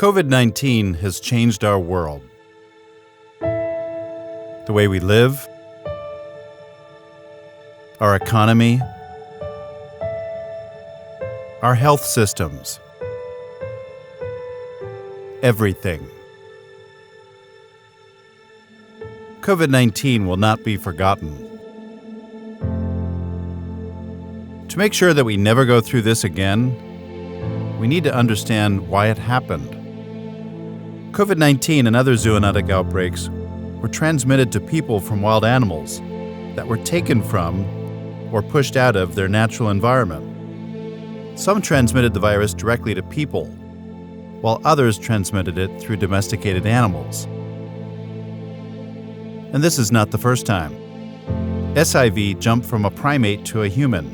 COVID-19 has changed our world. The way we live, our economy, our health systems, everything. COVID-19 will not be forgotten. To make sure that we never go through this again, we need to understand why it happened. COVID-19 and other zoonotic outbreaks were transmitted to people from wild animals that were taken from or pushed out of their natural environment. Some transmitted the virus directly to people, while others transmitted it through domesticated animals. And this is not the first time. SIV jumped from a primate to a human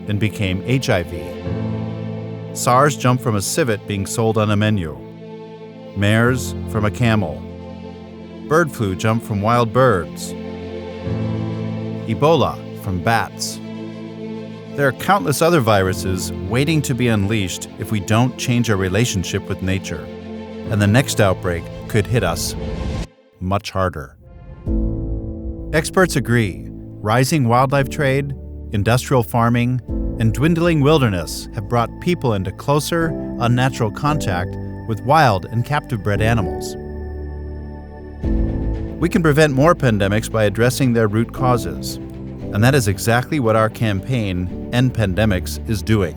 and became HIV. SARS jumped from a civet being sold on a menu. MERS from a camel. Bird flu jumped from wild birds. Ebola from bats. There are countless other viruses waiting to be unleashed if we don't change our relationship with nature. And the next outbreak could hit us much harder. Experts agree, rising wildlife trade, industrial farming, and dwindling wilderness have brought people into closer, unnatural contact with wild and captive-bred animals. We can prevent more pandemics by addressing their root causes, and that is exactly what our campaign, EndPandemics, is doing.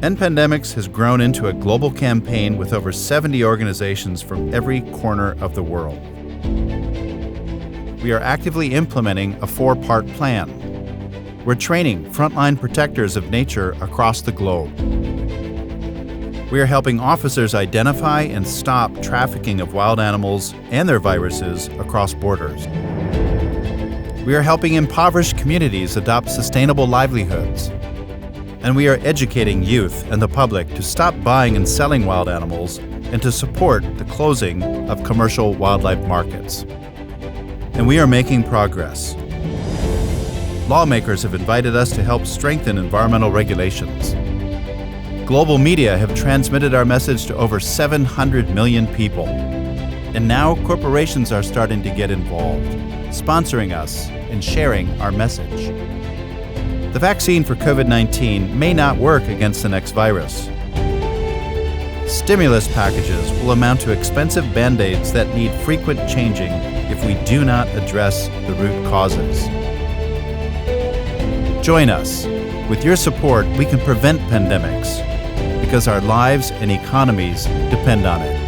EndPandemics has grown into a global campaign with over 70 organizations from every corner of the world. We are actively implementing a 4-part plan. We're training frontline protectors of nature across the globe. We are helping officers identify and stop trafficking of wild animals and their viruses across borders. We are helping impoverished communities adopt sustainable livelihoods. And we are educating youth and the public to stop buying and selling wild animals and to support the closing of commercial wildlife markets. And we are making progress. Lawmakers have invited us to help strengthen environmental regulations. Global media have transmitted our message to over 700 million people. And now corporations are starting to get involved, sponsoring us and sharing our message. The vaccine for COVID-19 may not work against the next virus. Stimulus packages will amount to expensive Band-Aids that need frequent changing if we do not address the root causes. Join us. With your support, we can prevent pandemics because our lives and economies depend on it.